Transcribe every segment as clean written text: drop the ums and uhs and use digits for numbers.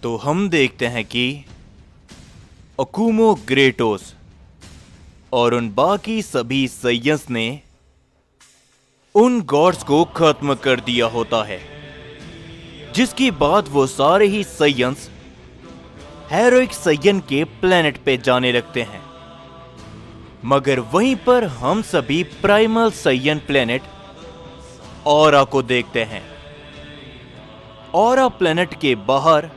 तो हम देखते हैं कि अकुमो ग्रेटोस और उन बाकी सभी सैयंस ने उन गॉड्स को खत्म कर दिया होता है, जिसकी बाद वो सारे ही सैयंस हेरोइक सैयन के प्लेनेट पे जाने लगते हैं। मगर वहीं पर हम सभी प्राइमल सैयन प्लेनेट ऑरा को देखते हैं। ऑरा प्लेनेट के बाहर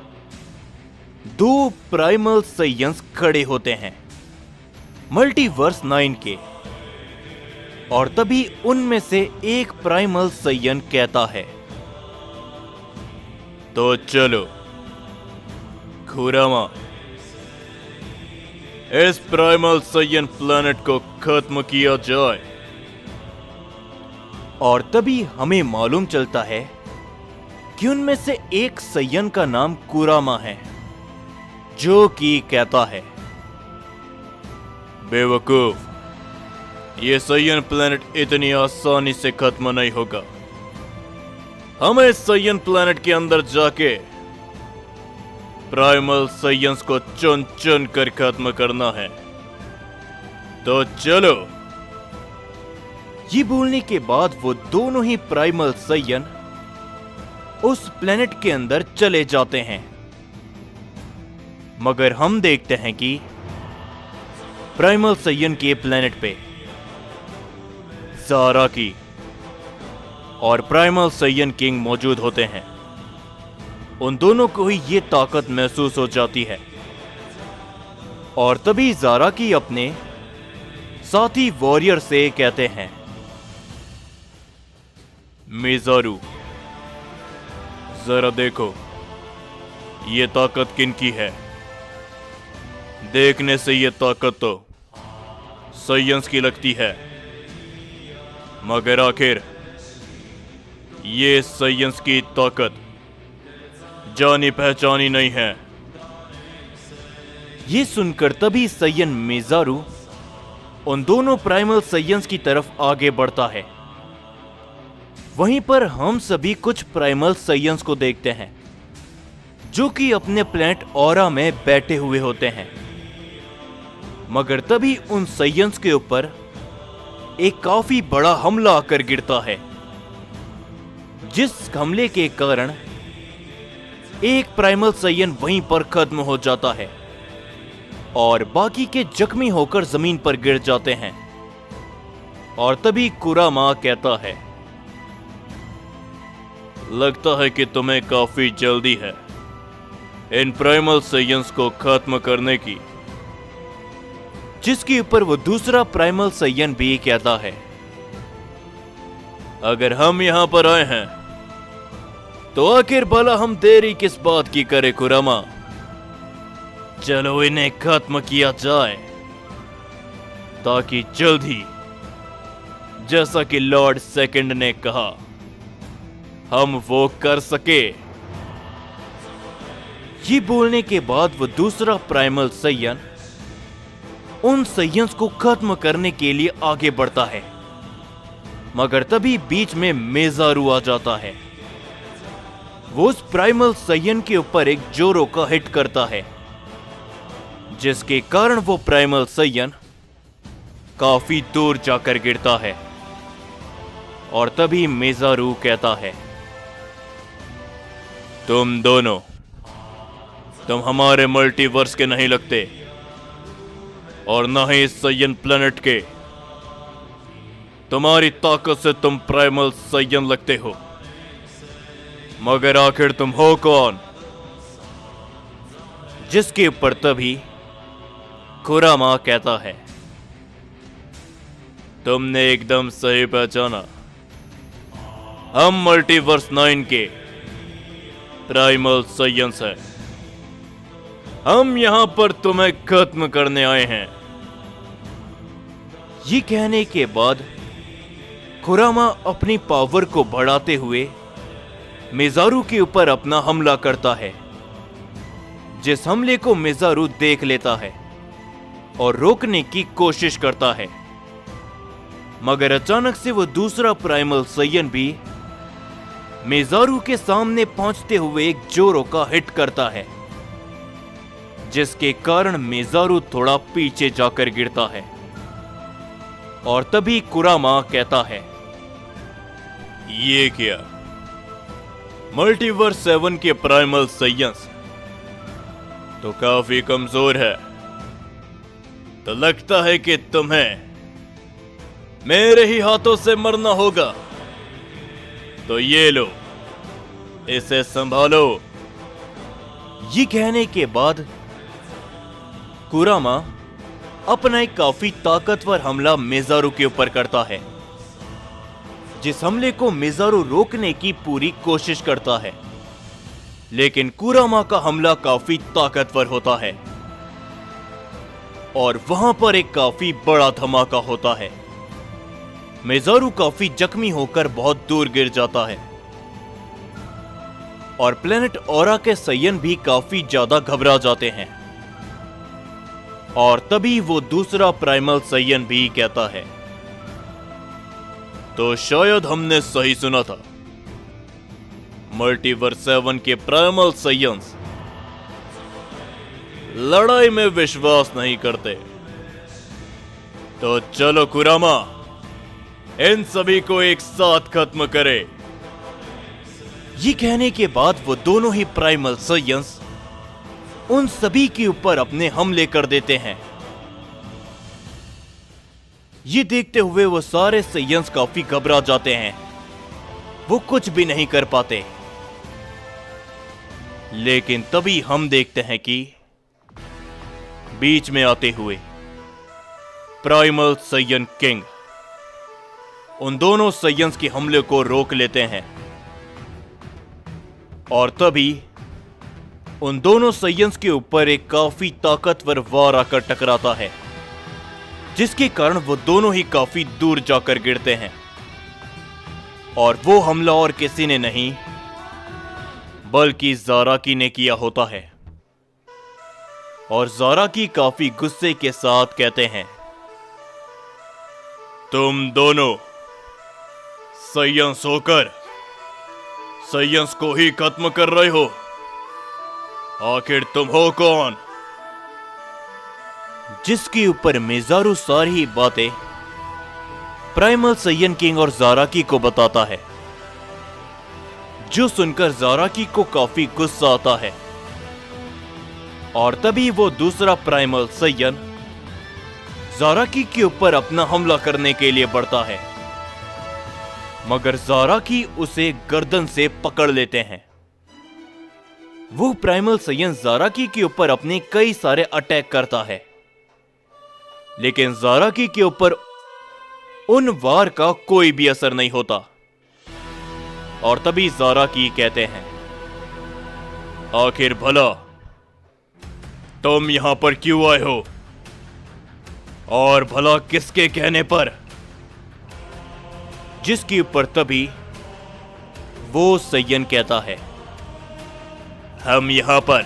दो प्राइमल सैयंस खड़े होते हैं मल्टीवर्स 9 के, और तभी उनमें से एक प्राइमल सैयन कहता है, तो चलो खुरामा, इस प्राइमल सैयन प्लैनेट को खत्म किया जाए। और तभी हमें मालूम चलता है कि उनमें से एक सैयन का नाम कुरामा है, जो कि कहता है, बेवकूफ, ये सैयन प्लैनेट इतनी आसानी से खत्म नहीं होगा। हमें इस सैयन प्लैनेट के अंदर जाके प्राइमल सैयंस को चुन चुन कर खत्म करना है। तो चलो। ये बोलने के बाद वो दोनों ही प्राइमल सैयन उस प्लेनेट के अंदर चले जाते हैं। मगर हम देखते हैं कि प्राइमल सैयन के प्लेनेट पे ज़ाराकी और प्राइमल सैयन किंग मौजूद होते हैं। उन दोनों को ही ये ताकत महसूस हो जाती है, और तभी ज़ाराकी अपने साथी वॉरियर से कहते हैं, मिज़ारू, जरा देखो ये ताकत किनकी है। देखने से ये ताकत तो सैयंस की लगती है, मगर आखिर ये सैयंस की ताकत जानी पहचानी नहीं है। ये सुनकर तभी सैयन मिज़ारू उन दोनों प्राइमल सैयंस की तरफ आगे बढ़ता है। वहीं पर हम सभी कुछ प्राइमल सैयंस को देखते हैं, जो कि अपने प्लेनेट ऑरा में बैठे हुए होते हैं। मगर तभी उन सैयंस के ऊपर एक काफी बड़ा हमला आकर गिरता है, जिस हमले के कारण एक प्राइमल सैयन वहीं पर खत्म हो जाता है और बाकी के जख्मी होकर जमीन पर गिर जाते हैं। और तभी कुरामा कहता है, लगता है कि तुम्हें काफी जल्दी है इन प्राइमल सैयंस को खत्म करने की। जिसके ऊपर वो दूसरा प्राइमल सैयन भी कहता है, अगर हम यहां पर आए हैं तो आखिर भला हम देरी किस बात की करें कुरामा। चलो इन्हें खत्म किया जाए, ताकि जल्द ही, जैसा कि लॉर्ड सेकंड ने कहा, हम वो कर सके। ये बोलने के बाद वो दूसरा प्राइमल सैयन उन सैयंस को खत्म करने के लिए आगे बढ़ता है। मगर तभी बीच में मिज़ारू आ जाता है। वो उस प्राइमल सैयन के ऊपर एक जोरो का हिट करता है, जिसके कारण वो प्राइमल सैयन काफी दूर जाकर गिरता है। और तभी मिज़ारू कहता है, तुम दोनों, तुम हमारे मल्टीवर्स के नहीं लगते, और न ही इस सैयन प्लेनेट के। तुम्हारी ताकत से तुम प्राइमल सैयन लगते हो, मगर आखिर तुम हो कौन। जिसके ऊपर तभी कुरामा कहता है, तुमने एकदम सही पहचाना, हम मल्टीवर्स 9 के प्राइमल सैयंस हैं। हम यहां पर तुम्हें खत्म करने आए हैं। ये कहने के बाद कुरामा अपनी पावर को बढ़ाते हुए मिज़ारू के ऊपर अपना हमला करता है, जिस हमले को मिज़ारू देख लेता है और रोकने की कोशिश करता है। मगर अचानक से वो दूसरा प्राइमल सैयन भी मिज़ारू के सामने पहुंचते हुए एक जोरो का हिट करता है, जिसके कारण मेजारू थोड़ा पीछे जाकर गिरता है। और तभी कुरामा कहता है, ये क्या? मल्टीवर्स 7 के प्राइमल साइंस तो काफी कमजोर है, तो लगता है कि तुम्हें मेरे ही हाथों से मरना होगा। तो ये लो, इसे संभालो। ये कहने के बाद कुरामा अपना एक काफी ताकतवर हमला मेजारू के ऊपर करता है, जिस हमले को मेजारू रोकने की पूरी कोशिश करता है। लेकिन कुरामा का हमला काफी ताकतवर होता है और वहां पर एक काफी बड़ा धमाका होता है। मेजारू काफी जख्मी होकर बहुत दूर गिर जाता है और प्लेनेट ओरा के सैयन भी काफी ज्यादा घबरा जाते हैं। और तभी वो दूसरा प्राइमल सैयन भी कहता है, तो शायद हमने सही सुना था, मल्टीवर्स 7 के प्राइमल सैयंस लड़ाई में विश्वास नहीं करते। तो चलो कुरामा, इन सभी को एक साथ खत्म करे। ये कहने के बाद वो दोनों ही प्राइमल सैयंस उन सभी के ऊपर अपने हमले कर देते हैं। ये देखते हुए वो सारे सैयंस काफी घबरा जाते हैं, वो कुछ भी नहीं कर पाते। लेकिन तभी हम देखते हैं कि बीच में आते हुए प्राइमल सैयन किंग उन दोनों सैयंस के हमले को रोक लेते हैं। और तभी उन दोनों सैयंस के ऊपर एक काफी ताकतवर वार आकर टकराता है, जिसके कारण वो दोनों ही काफी दूर जाकर गिरते हैं। और वो हमला और किसी ने नहीं बल्कि ज़ाराकी ने किया होता है। और ज़ाराकी काफी गुस्से के साथ कहते हैं, तुम दोनों सैयंस होकर सैयंस को ही खत्म कर रहे हो, आखिर तुम हो कौन? जिसके ऊपर मेजारू सारी बातें प्राइमल सैयन किंग और ज़ाराकी को बताता है, जो सुनकर ज़ाराकी को काफी गुस्सा आता है। और तभी वो दूसरा प्राइमल सैयन ज़ाराकी के ऊपर अपना हमला करने के लिए बढ़ता है, मगर ज़ाराकी उसे गर्दन से पकड़ लेते हैं। वो प्राइमल सैयन ज़ाराकी के ऊपर अपने कई सारे अटैक करता है, लेकिन ज़ाराकी के ऊपर उन वार का कोई भी असर नहीं होता। और तभी ज़ाराकी कहते हैं, आखिर भला तुम यहां पर क्यों आए हो, और भला किसके कहने पर? जिसके ऊपर तभी वो सैयन कहता है, हम यहां पर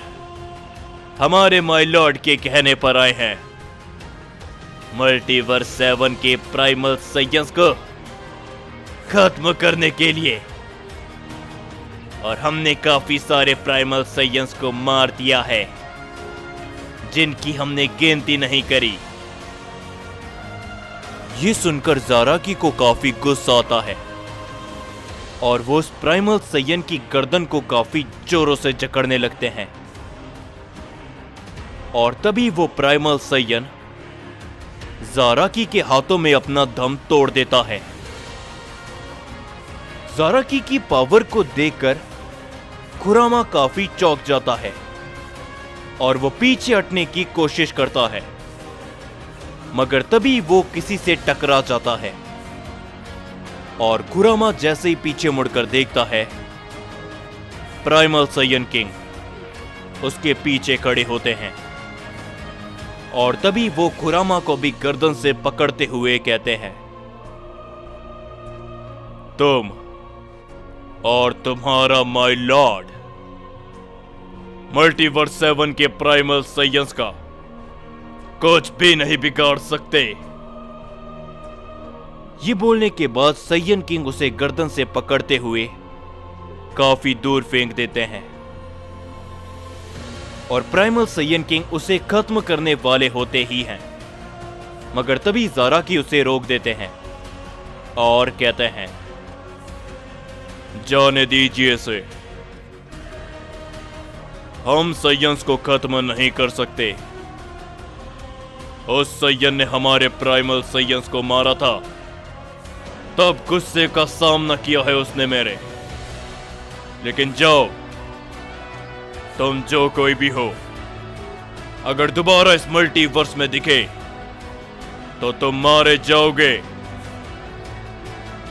हमारे माय लॉर्ड के कहने पर आए हैं, मल्टीवर्स 7 के प्राइमल सैयंस को खत्म करने के लिए। और हमने काफी सारे प्राइमल सैयंस को मार दिया है, जिनकी हमने गिनती नहीं करी। ये सुनकर ज़ाराकी को काफी गुस्सा आता है और वो उस प्राइमल सैयन की गर्दन को काफी जोरों से जकड़ने लगते हैं। और तभी वो प्राइमल सैयन ज़ाराकी के हाथों में अपना दम तोड़ देता है। ज़ाराकी की पावर को देखकर कुरामा काफी चौंक जाता है और वो पीछे हटने की कोशिश करता है, मगर तभी वो किसी से टकरा जाता है। और कुरामा जैसे ही पीछे मुड़कर देखता है, प्राइमल सैयन किंग उसके पीछे खड़े होते हैं। और तभी वो कुरामा को भी गर्दन से पकड़ते हुए कहते हैं, तुम और तुम्हारा माय लॉर्ड मल्टीवर्स 7 के प्राइमल सैयंस का कुछ भी नहीं बिगाड़ सकते। ये बोलने के बाद सैयन किंग उसे गर्दन से पकड़ते हुए काफी दूर फेंक देते हैं। और प्राइमल सैयन किंग उसे खत्म करने वाले होते ही हैं, मगर तभी ज़ाराकी उसे रोक देते हैं और कहते हैं, जाने दीजिए इसे, हम सैयंस को खत्म नहीं कर सकते। उस सैयन ने हमारे प्राइमल सैयंस को मारा था, तब गुस्से का सामना किया है उसने मेरे। लेकिन जाओ, तुम जो कोई भी हो, अगर दोबारा इस मल्टीवर्स में दिखे तो तुम मारे जाओगे।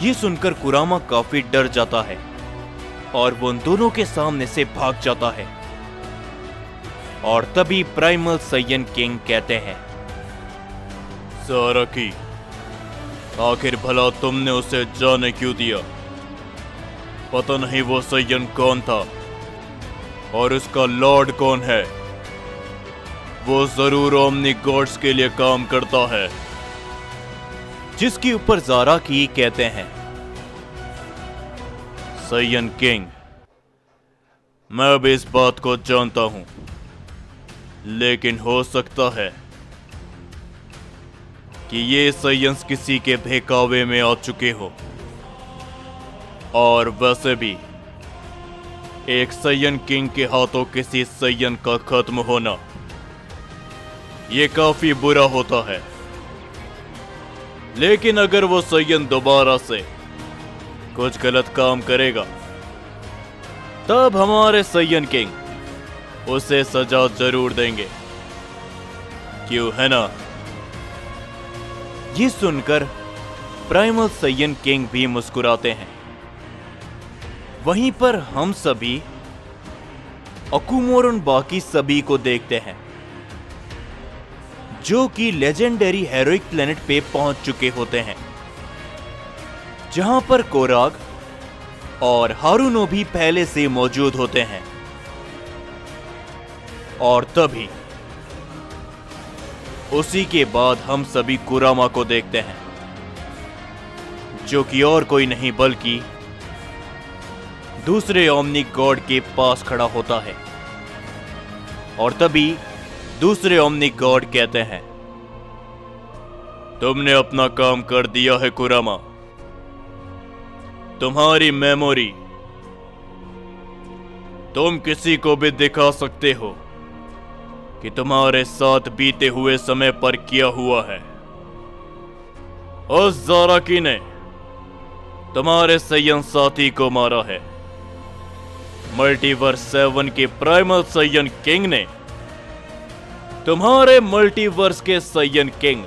ये सुनकर कुरामा काफी डर जाता है और वो उन दोनों के सामने से भाग जाता है। और तभी प्राइमल सैयन किंग कहते हैं, ज़ाराकी, आखिर भला तुमने उसे जाने क्यों दिया? पता नहीं वो सैयन कौन था और उसका लॉर्ड कौन है। वो जरूर ओमनी गॉड्स के लिए काम करता है। जिसके ऊपर ज़ाराकी कहते हैं, सैयन किंग, मैं भी इस बात को जानता हूं, लेकिन हो सकता है कि ये सैयंस किसी के बहकावे में आ चुके हो। और वैसे भी एक सैयन किंग के हाथों किसी सैयन का खत्म होना ये काफी बुरा होता है। लेकिन अगर वो सैयन दोबारा से कुछ गलत काम करेगा, तब हमारे सैयन किंग उसे सजा जरूर देंगे, क्यों है ना? ये सुनकर प्राइमल सैयन किंग भी मुस्कुराते हैं। वहीं पर हम सभी अकुमो और उन बाकी सभी को देखते हैं, जो कि लेजेंडरी हेरोइक प्लेनेट पे पहुंच चुके होते हैं, जहां पर कोराग और हारुनो भी पहले से मौजूद होते हैं। और तभी उसी के बाद हम सभी कुरामा को देखते हैं, जो कि और कोई नहीं बल्कि दूसरे ओमनी गॉड के पास खड़ा होता है। और तभी दूसरे ओमनी गॉड कहते हैं, तुमने अपना काम कर दिया है कुरामा। तुम्हारी मेमोरी तुम किसी को भी दिखा सकते हो कि तुम्हारे साथ बीते हुए समय पर किया हुआ है। उस ज़ाराकी ने तुम्हारे सैयन साथी को मारा है। मल्टीवर्स 7 के प्राइमल सैयन किंग ने तुम्हारे मल्टीवर्स के सैयन किंग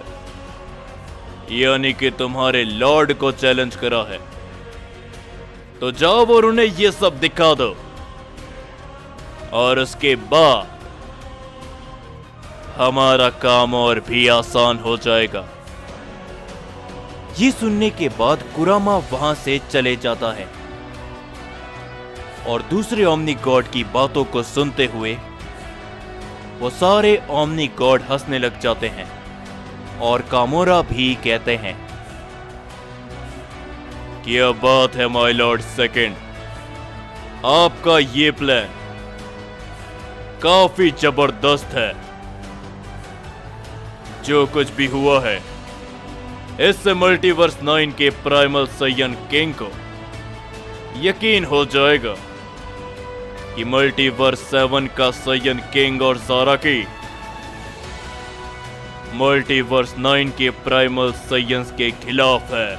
यानी कि तुम्हारे लॉर्ड को चैलेंज करा है। तो जाओ और उन्हें ये सब दिखा दो, और उसके बाद हमारा काम और भी आसान हो जाएगा। ये सुनने के बाद कुरामा वहां से चले जाता है और दूसरे ओमनी गॉड की बातों को सुनते हुए वो सारे ओमनी गॉड हंसने लग जाते हैं। और कामोरा भी कहते हैं, क्या बात है माय लॉर्ड सेकंड, आपका ये प्लान काफी जबरदस्त है। जो कुछ भी हुआ है, इससे मल्टीवर्स 9 के प्राइमल सैयन किंग को यकीन हो जाएगा कि मल्टीवर्स 7 का सैयन किंग और ज़ाराकी मल्टीवर्स 9 के प्राइमल सैयंस के खिलाफ है।